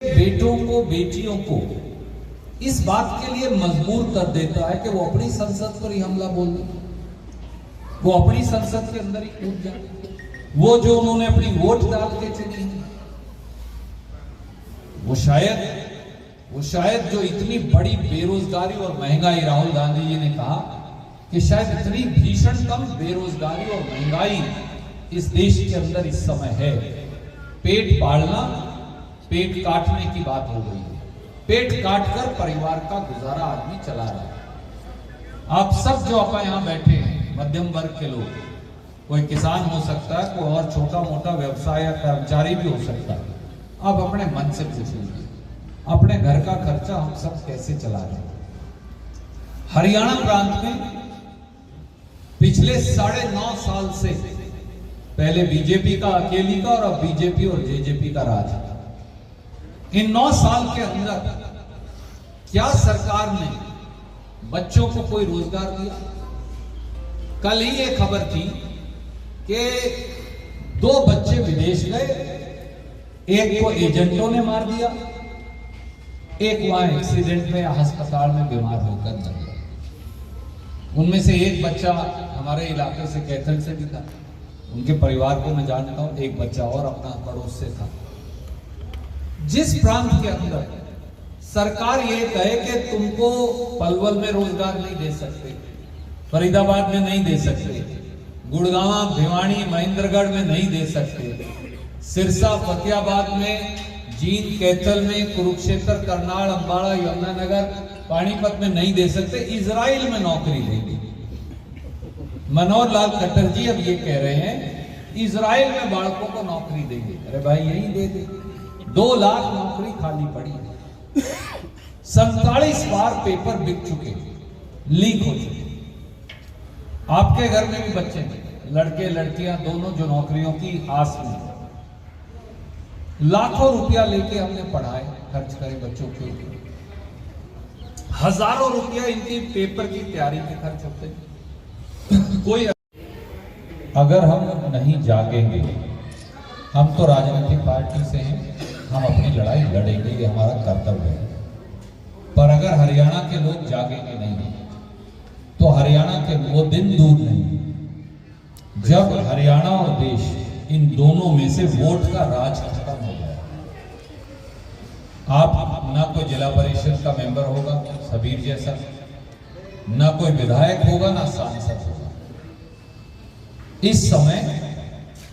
बेटों को बेटियों को इस बात के लिए मजबूर कर देता है कि वो अपनी संसद पर ही हमला बोल दे, वो अपनी संसद के अंदर ही कूद जाए, वो जो उन्होंने अपनी वोट डाल के चुनी है, वो शायद जो इतनी बड़ी बेरोजगारी और महंगाई, राहुल गांधी जी ने कहा कि शायद इतनी भीषण कम बेरोजगारी और महंगाई इस देश के अंदर इस समय है। पेट पालना, पेट काटने की बात हो गई है। पेट काटकर परिवार का गुजारा आदमी चला रहा है। आप सब जो आप यहां बैठे हैं, मध्यम वर्ग के लोग, कोई किसान हो सकता है, कोई और छोटा मोटा व्यवसाय या कर्मचारी भी हो सकता है। आप अपने मन से पूछिए, अपने घर का खर्चा हम सब कैसे चला रहे हैं। हरियाणा प्रांत में पिछले 9.5 साल से, पहले बीजेपी का अकेली का और अब बीजेपी और जेजेपी का राज है। इन 9 साल के अंदर क्या सरकार ने बच्चों को कोई रोजगार दिया? कल ही ये खबर थी कि 2 बच्चे विदेश गए, एक को एजेंटों ने मार दिया, एक वहां एक्सीडेंट में या अस्पताल में बीमार होकर मर गया। उनमें से एक बच्चा हमारे इलाके से, कैथल से भी था, उनके परिवार को मैं जानता हूं। एक बच्चा और अपना पड़ोस से था। जिस प्रांत के अंदर सरकार ये कहे कि तुमको पलवल में रोजगार नहीं दे सकते, फरीदाबाद में नहीं दे सकते, गुड़गांव, भिवानी, महेंद्रगढ़ में नहीं दे सकते, सिरसा, फतेहाबाद में, जींद, कैथल में, कुरुक्षेत्र, करनाल, अंबाला, यमुनानगर, पानीपत में नहीं दे सकते, इजराइल में नौकरी देंगे। मनोहर लाल खट्टर जी अब ये कह रहे हैं इजराइल में बालकों को नौकरी देंगे। अरे भाई यही दे दे। 2 लाख नौकरी खाली पड़ी है। 47 बार पेपर बिक चुके, लीक हो चुके। आपके घर में भी बच्चे हैं, लड़के लड़कियां दोनों, जो नौकरियों की आस में, लाखों रुपया लेके हमने पढ़ाए, खर्च करे बच्चों के ऊपर। हजारों रुपया इनकी पेपर की तैयारी में खर्च होते। कोई अगर हम नहीं जागेंगे, हम तो राजनीतिक पार्टी से हैं, हम अपनी लड़ाई लड़ेंगे, ये हमारा कर्तव्य है। पर अगर हरियाणा के लोग जागेंगे नहीं तो हरियाणा के वो दिन दूर नहीं जब हरियाणा और देश, इन दोनों में से वोट का राज खत्म हो जाए। आप ना कोई जिला परिषद का मेंबर होगा सबीर जैसा, ना कोई विधायक होगा, ना सांसद होगा। इस समय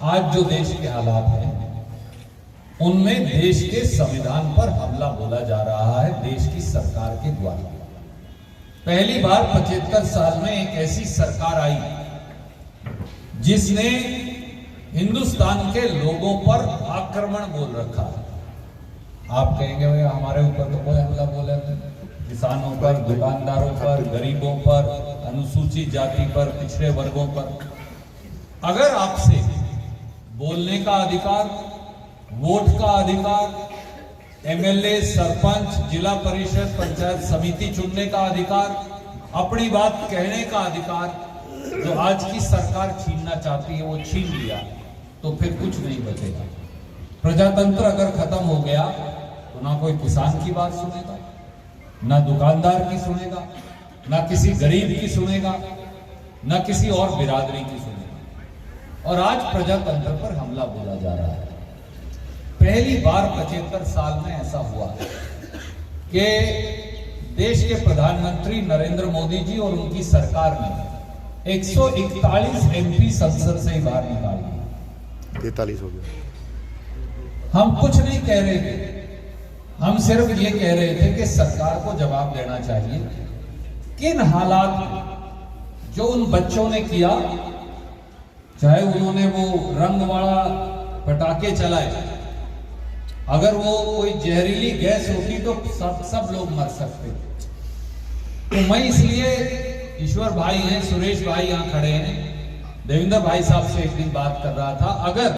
आज जो देश के हालात हैं, उनमें देश के संविधान पर हमला बोला जा रहा है देश की सरकार के द्वारा। पहली बार 75 साल में एक ऐसी सरकार आई जिसने हिंदुस्तान के लोगों पर आक्रमण बोल रखा है। आप कहेंगे भाई हमारे ऊपर तो कोई हमला बोला नहीं, किसानों पर, दुकानदारों पर, गरीबों पर, अनुसूचित जाति पर, पिछड़े वर्गों पर। अगर आपसे बोलने का अधिकार, वोट का अधिकार, एमएलए, सरपंच, जिला परिषद, पंचायत समिति चुनने का अधिकार, अपनी बात कहने का अधिकार जो आज की सरकार छीनना चाहती है, वो छीन लिया, तो फिर कुछ नहीं बचेगा। प्रजातंत्र अगर खत्म हो गया तो ना कोई किसान की बात सुनेगा, ना दुकानदार की सुनेगा, ना किसी गरीब की सुनेगा, ना किसी और बिरादरी की सुनेगा। और आज प्रजातंत्र पर हमला बोला जा रहा है। पहली बार 75 साल में ऐसा हुआ कि देश के प्रधानमंत्री नरेंद्र मोदी जी और उनकी सरकार ने 141 एमपी संसद से ही बाहर निकाल दिया। 43 हो गया। हम कुछ नहीं कह रहे थे, हम सिर्फ ये कह रहे थे कि सरकार को जवाब देना चाहिए किन हालात में जो उन बच्चों ने किया, चाहे उन्होंने वो रंग वाला पटाखे चलाए, अगर वो कोई जहरीली गैस होती तो सब लोग मर सकते। तो मैं इसलिए, ईश्वर भाई हैं, सुरेश भाई यहां खड़े हैं, देवेंद्र भाई साहब से एक दिन बात कर रहा था, अगर